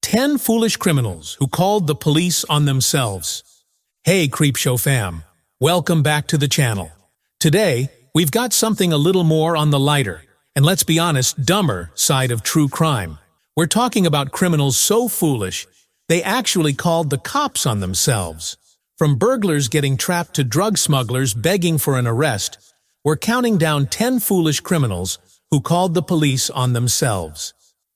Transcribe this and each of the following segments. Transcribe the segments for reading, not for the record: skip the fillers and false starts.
10 foolish criminals who called the police on themselves. Hey Creepshow fam, welcome back to the channel. Today, we've got something a little more on the lighter, and let's be honest, dumber side of true crime. We're talking about criminals so foolish, they actually called the cops on themselves. From burglars getting trapped to drug smugglers begging for an arrest, we're counting down 10 foolish criminals who called the police on themselves.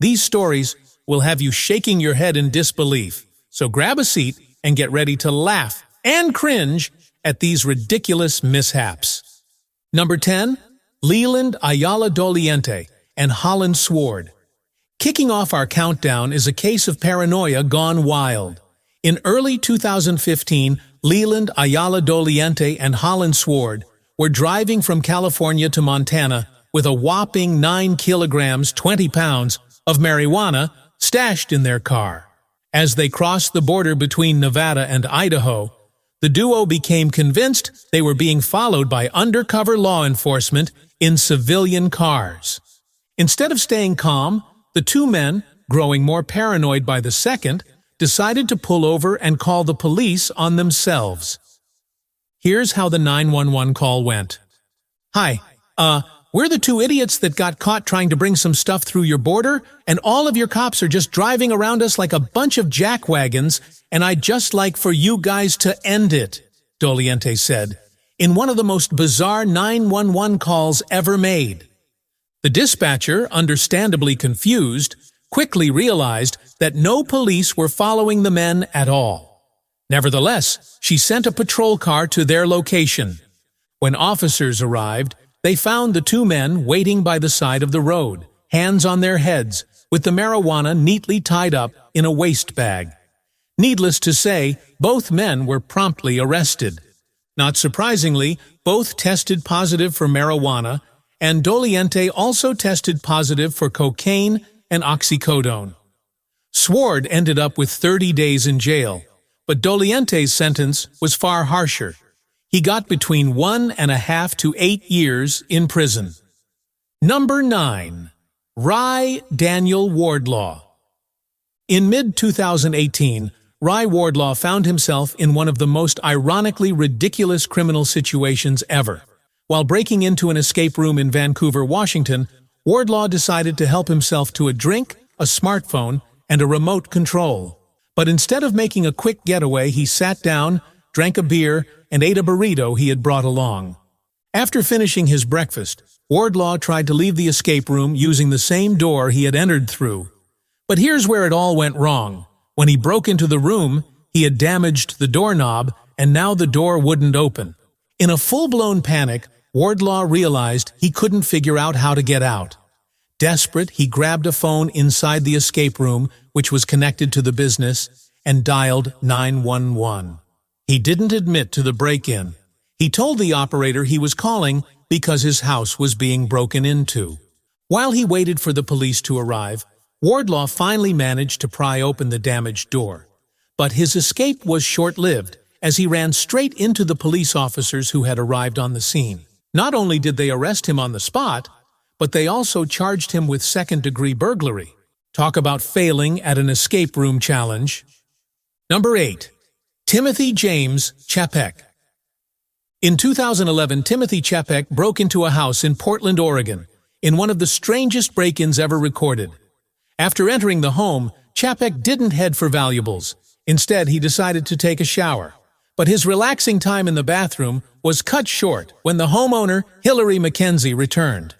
These stories will have you shaking your head in disbelief, so grab a seat and get ready to laugh and cringe at these ridiculous mishaps. Number 10. Leland, Ayala-Doliente, and Holland, Sward. Kicking off our countdown is a case of paranoia gone wild. In early 2015, Leland, Ayala-Doliente, and Holland, Sward were driving from California to Montana with a whopping 9 kilograms, 20 pounds of marijuana stashed in their car. As they crossed the border between Nevada and Idaho, the duo became convinced they were being followed by undercover law enforcement in civilian cars. Instead of staying calm, the two men, growing more paranoid by the second, decided to pull over and call the police on themselves. Here's how the 911 call went. Hi, we're the two idiots that got caught trying to bring some stuff through your border, and all of your cops are just driving around us like a bunch of jackwagons, and I'd just like for you guys to end it, Doliente said, in one of the most bizarre 911 calls ever made. The dispatcher, understandably confused, quickly realized that no police were following the men at all. Nevertheless, she sent a patrol car to their location. When officers arrived, they found the two men waiting by the side of the road, hands on their heads, with the marijuana neatly tied up in a waste bag. Needless to say, both men were promptly arrested. Not surprisingly, both tested positive for marijuana, and Doliente also tested positive for cocaine and oxycodone. Sward ended up with 30 days in jail, but Doliente's sentence was far harsher. He got between 1.5 to 8 years in prison. Number 9. Rye Daniel Wardlaw. In mid-2018, Rye Wardlaw found himself in one of the most ironically ridiculous criminal situations ever. While breaking into an escape room in Vancouver, Washington, Wardlaw decided to help himself to a drink, a smartphone, and a remote control. But instead of making a quick getaway, he sat down, drank a beer, and ate a burrito he had brought along. After finishing his breakfast, Wardlaw tried to leave the escape room using the same door he had entered through. But here's where it all went wrong. When he broke into the room, he had damaged the doorknob, and now the door wouldn't open. In a full-blown panic, Wardlaw realized he couldn't figure out how to get out. Desperate, he grabbed a phone inside the escape room, which was connected to the business, and dialed 911. He didn't admit to the break-in. He told the operator he was calling because his house was being broken into. While he waited for the police to arrive, Wardlaw finally managed to pry open the damaged door. But his escape was short-lived, as he ran straight into the police officers who had arrived on the scene. Not only did they arrest him on the spot, but they also charged him with second-degree burglary. Talk about failing at an escape room challenge. Number 8. Timothy James Chapek. In 2011, Timothy Chapek broke into a house in Portland, Oregon, in one of the strangest break-ins ever recorded. After entering the home, Chapek didn't head for valuables. Instead, he decided to take a shower. But his relaxing time in the bathroom was cut short when the homeowner, Hillary Mackenzie, returned.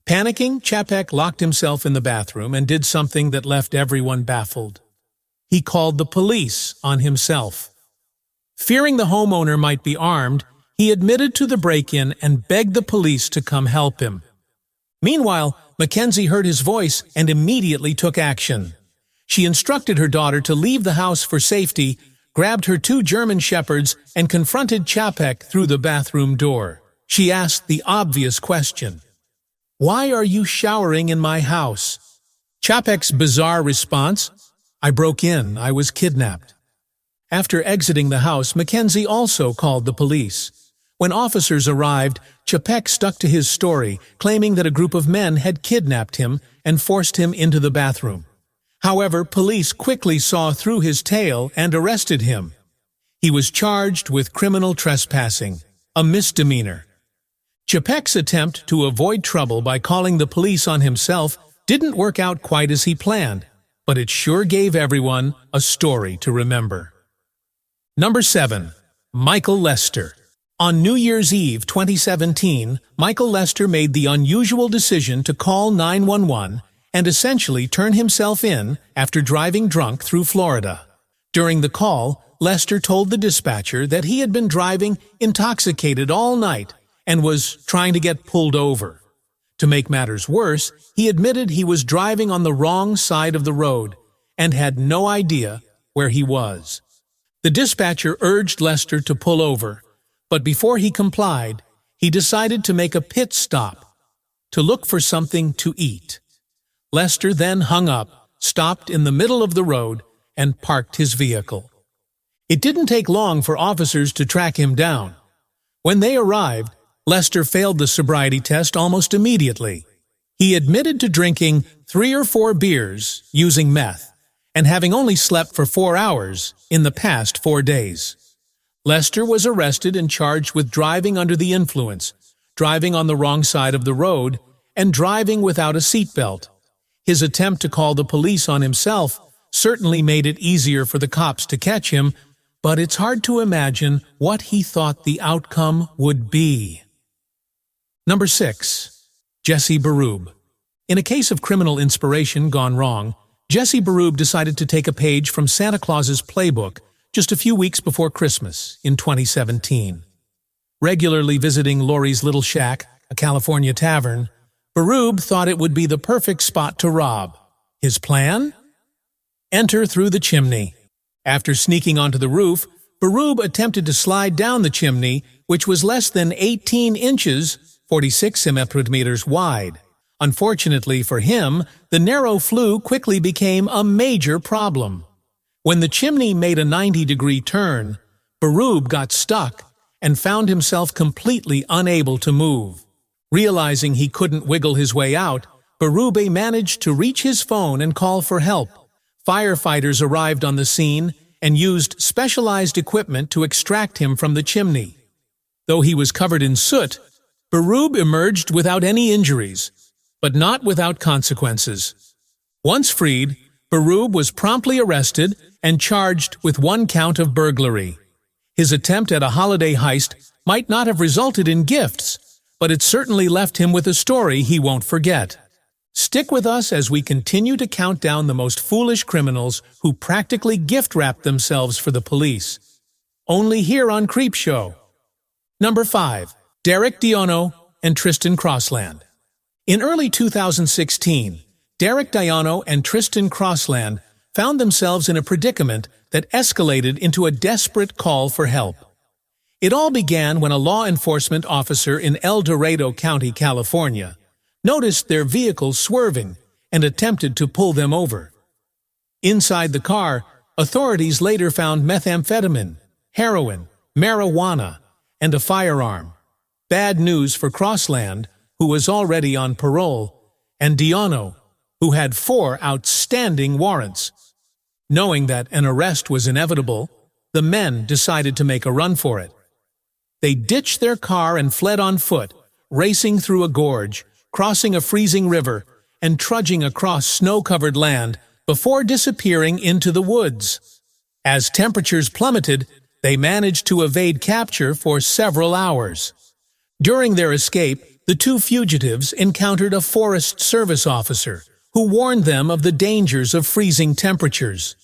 Panicking, Chapek locked himself in the bathroom and did something that left everyone baffled. He called the police on himself. Fearing the homeowner might be armed, he admitted to the break-in and begged the police to come help him. Meanwhile, Mackenzie heard his voice and immediately took action. She instructed her daughter to leave the house for safety, grabbed her 2 German shepherds, and confronted Chapek through the bathroom door. She asked the obvious question, "Why are you showering in my house?" Chapek's bizarre response, "I broke in, I was kidnapped." After exiting the house, Mackenzie also called the police. When officers arrived, Chapek stuck to his story, claiming that a group of men had kidnapped him and forced him into the bathroom. However, police quickly saw through his tale and arrested him. He was charged with criminal trespassing, a misdemeanor. Chapek's attempt to avoid trouble by calling the police on himself didn't work out quite as he planned, but it sure gave everyone a story to remember. Number 7. Michael Lester. On New Year's Eve 2017, Michael Lester made the unusual decision to call 911 and essentially turn himself in after driving drunk through Florida. During the call, Lester told the dispatcher that he had been driving intoxicated all night and was trying to get pulled over. To make matters worse, he admitted he was driving on the wrong side of the road and had no idea where he was. The dispatcher urged Lester to pull over, but before he complied, he decided to make a pit stop to look for something to eat. Lester then hung up, stopped in the middle of the road, and parked his vehicle. It didn't take long for officers to track him down. When they arrived, Lester failed the sobriety test almost immediately. He admitted to drinking 3 or 4 beers using meth and having only slept for 4 hours in the past 4 days. Lester was arrested and charged with driving under the influence, driving on the wrong side of the road, and driving without a seatbelt. His attempt to call the police on himself certainly made it easier for the cops to catch him, but it's hard to imagine what he thought the outcome would be. Number 6. Jesse Berube. In a case of criminal inspiration gone wrong, Jesse Berube decided to take a page from Santa Claus's playbook just a few weeks before Christmas in 2017. Regularly visiting Laurie's Little Shack, a California tavern, Berube thought it would be the perfect spot to rob. His plan? Enter through the chimney. After sneaking onto the roof, Berube attempted to slide down the chimney, which was less than 18 inches, 46 centimeters wide. Unfortunately for him, the narrow flue quickly became a major problem. When the chimney made a 90-degree turn, Berube got stuck and found himself completely unable to move. Realizing he couldn't wiggle his way out, Berube managed to reach his phone and call for help. Firefighters arrived on the scene and used specialized equipment to extract him from the chimney. Though he was covered in soot, Berube emerged without any injuries, but not without consequences. Once freed, Berube was promptly arrested and charged with 1 count of burglary. His attempt at a holiday heist might not have resulted in gifts, but it certainly left him with a story he won't forget. Stick with us as we continue to count down the most foolish criminals who practically gift-wrapped themselves for the police. Only here on Creepshow. Number 5. Derrick, Dionno, and Triston Crossland. In early 2016, Derrick, Dionno, and Triston Crossland found themselves in a predicament that escalated into a desperate call for help. It all began when a law enforcement officer in El Dorado County, California, noticed their vehicle swerving and attempted to pull them over. Inside the car, authorities later found methamphetamine, heroin, marijuana, and a firearm. Bad news for Crossland, who was already on parole, and Dionno, who had 4 outstanding warrants. Knowing that an arrest was inevitable, the men decided to make a run for it. They ditched their car and fled on foot, racing through a gorge, crossing a freezing river, and trudging across snow-covered land before disappearing into the woods. As temperatures plummeted, they managed to evade capture for several hours. During their escape, the 2 fugitives encountered a Forest Service officer who warned them of the dangers of freezing temperatures.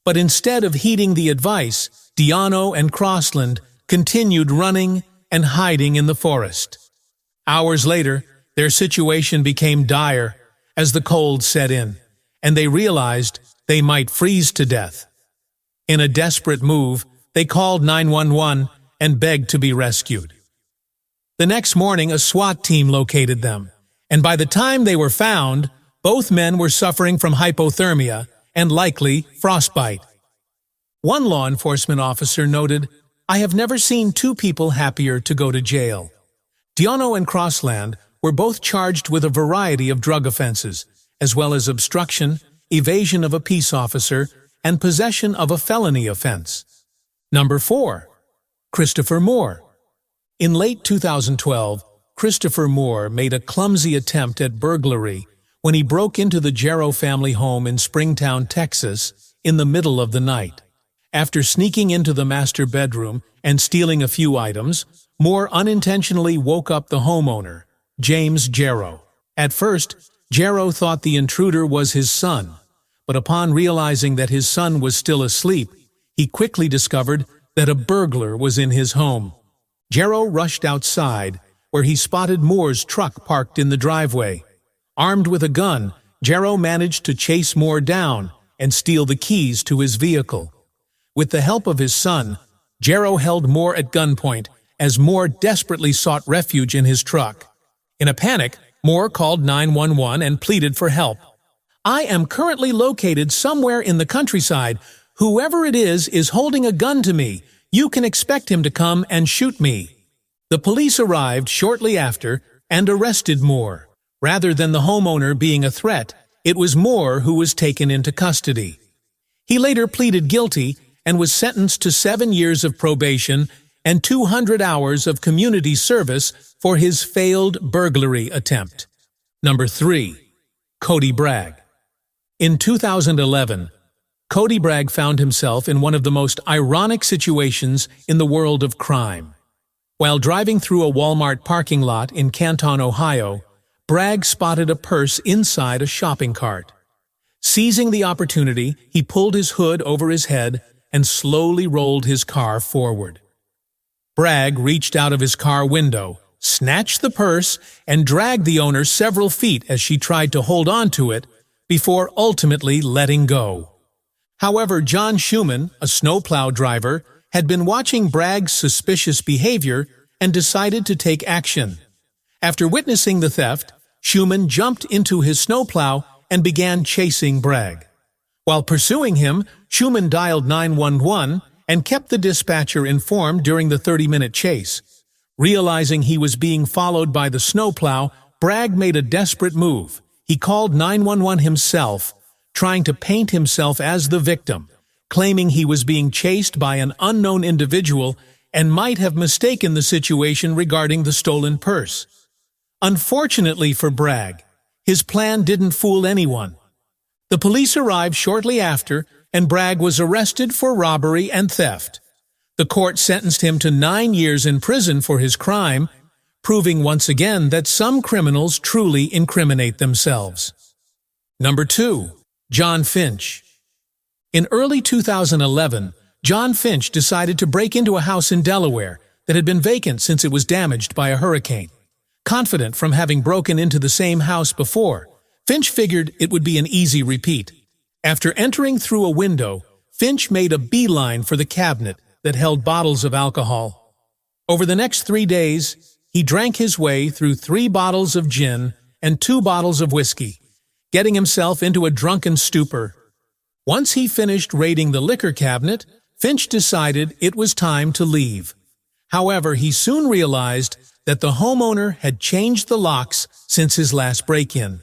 But instead of heeding the advice, Dionno and Crossland continued running and hiding in the forest. Hours later, their situation became dire as the cold set in, and they realized they might freeze to death. In a desperate move, they called 911 and begged to be rescued. The next morning, a SWAT team located them, and by the time they were found, both men were suffering from hypothermia and likely frostbite. One law enforcement officer noted, "I have never seen 2 people happier to go to jail." Dionno and Crossland were both charged with a variety of drug offenses, as well as obstruction evasion of a peace officer, and possession of a felony offense. Number 4. Christopher Moore. In late 2012, Christopher Moore made a clumsy attempt at burglary when he broke into the Jarrow family home in Springtown, Texas, in the middle of the night. After sneaking into the master bedroom and stealing a few items, Moore unintentionally woke up the homeowner, James Jarrow. At first, Jarrow thought the intruder was his son, but upon realizing that his son was still asleep, he quickly discovered that a burglar was in his home. Jarrow rushed outside, where he spotted Moore's truck parked in the driveway. Armed with a gun, Jarrow managed to chase Moore down and steal the keys to his vehicle. With the help of his son, Jarrow held Moore at gunpoint as Moore desperately sought refuge in his truck. In a panic, Moore called 911 and pleaded for help. "I am currently located somewhere in the countryside. Whoever it is holding a gun to me. You can expect him to come and shoot me." The police arrived shortly after and arrested Moore. Rather than the homeowner being a threat, it was Moore who was taken into custody. He later pleaded guilty and was sentenced to 7 years of probation and 200 hours of community service for his failed burglary attempt. Number 3. Cody Bragg. In 2011, Cody Bragg found himself in one of the most ironic situations in the world of crime. While driving through a Walmart parking lot in Canton, Ohio, Bragg spotted a purse inside a shopping cart. Seizing the opportunity, he pulled his hood over his head and slowly rolled his car forward. Bragg reached out of his car window, snatched the purse, and dragged the owner several feet as she tried to hold on to it before ultimately letting go. However, John Schumann, a snowplow driver, had been watching Bragg's suspicious behavior and decided to take action. After witnessing the theft, Schumann jumped into his snowplow and began chasing Bragg. While pursuing him, Schumann dialed 911 and kept the dispatcher informed during the 30-minute chase. Realizing he was being followed by the snowplow, Bragg made a desperate move. He called 911 himself, trying to paint himself as the victim, claiming he was being chased by an unknown individual and might have mistaken the situation regarding the stolen purse. Unfortunately for Bragg, his plan didn't fool anyone. The police arrived shortly after, and Bragg was arrested for robbery and theft. The court sentenced him to 9 years in prison for his crime, proving once again that some criminals truly incriminate themselves. Number 2. John Finch. In early 2011, John Finch decided to break into a house in Delaware that had been vacant since it was damaged by a hurricane. Confident from having broken into the same house before, Finch figured it would be an easy repeat. After entering through a window, Finch made a beeline for the cabinet that held bottles of alcohol. Over the next 3 days, he drank his way through 3 bottles of gin and 2 bottles of whiskey, getting himself into a drunken stupor. Once he finished raiding the liquor cabinet, Finch decided it was time to leave. However, he soon realized that the homeowner had changed the locks since his last break-in.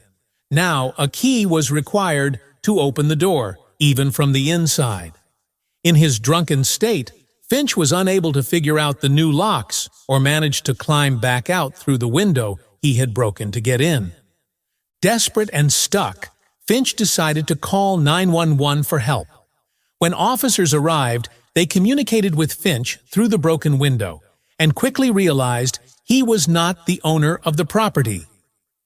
Now, a key was required to open the door, even from the inside. In his drunken state, Finch was unable to figure out the new locks or managed to climb back out through the window he had broken to get in. Desperate and stuck, Finch decided to call 911 for help. When officers arrived, they communicated with Finch through the broken window and quickly realized he was not the owner of the property.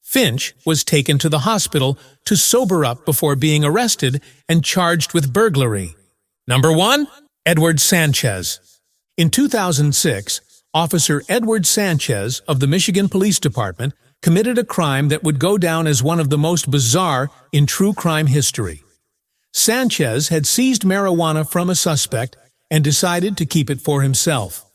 Finch was taken to the hospital to sober up before being arrested and charged with burglary. Number 1. Edward Sanchez. In 2006, Officer Edward Sanchez of the Michigan Police Department committed a crime that would go down as one of the most bizarre in true crime history. Sanchez had seized marijuana from a suspect and decided to keep it for himself.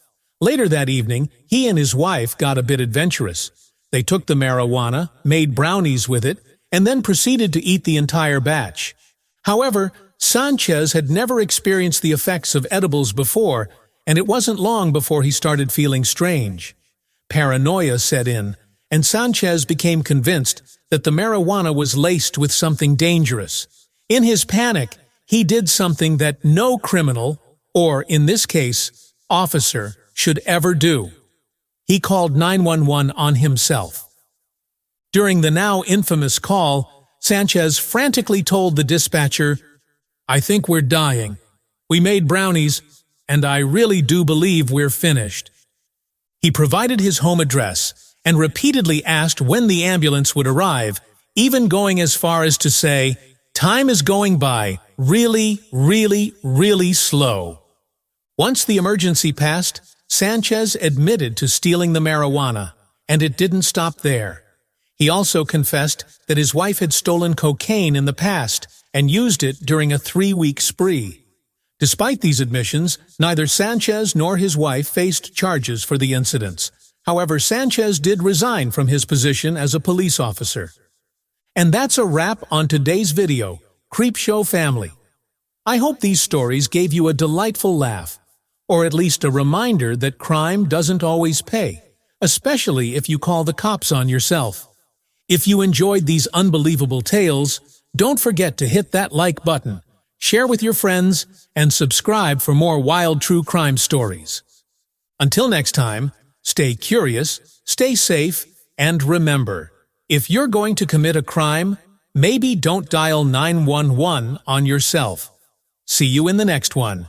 Later that evening, he and his wife got a bit adventurous. They took the marijuana, made brownies with it, and then proceeded to eat the entire batch. However, Sanchez had never experienced the effects of edibles before, and it wasn't long before he started feeling strange. Paranoia set in, and Sanchez became convinced that the marijuana was laced with something dangerous. In his panic, he did something that no criminal, or in this case, officer, should ever do. He called 911 on himself. During the now infamous call, Sanchez frantically told the dispatcher, "I think we're dying. We made brownies, and I really do believe we're finished." He provided his home address and repeatedly asked when the ambulance would arrive, even going as far as to say, "Time is going by really, really, really slow." Once the emergency passed, Sanchez admitted to stealing the marijuana, and it didn't stop there. He also confessed that his wife had stolen cocaine in the past and used it during a 3-week spree. Despite these admissions, neither Sanchez nor his wife faced charges for the incidents. However, Sanchez did resign from his position as a police officer. And that's a wrap on today's video, Creepshow family. I hope these stories gave you a delightful laugh, or at least a reminder that crime doesn't always pay, especially if you call the cops on yourself. If you enjoyed these unbelievable tales, don't forget to hit that like button, share with your friends, and subscribe for more wild true crime stories. Until next time, stay curious, stay safe, and remember, if you're going to commit a crime, maybe don't dial 911 on yourself. See you in the next one.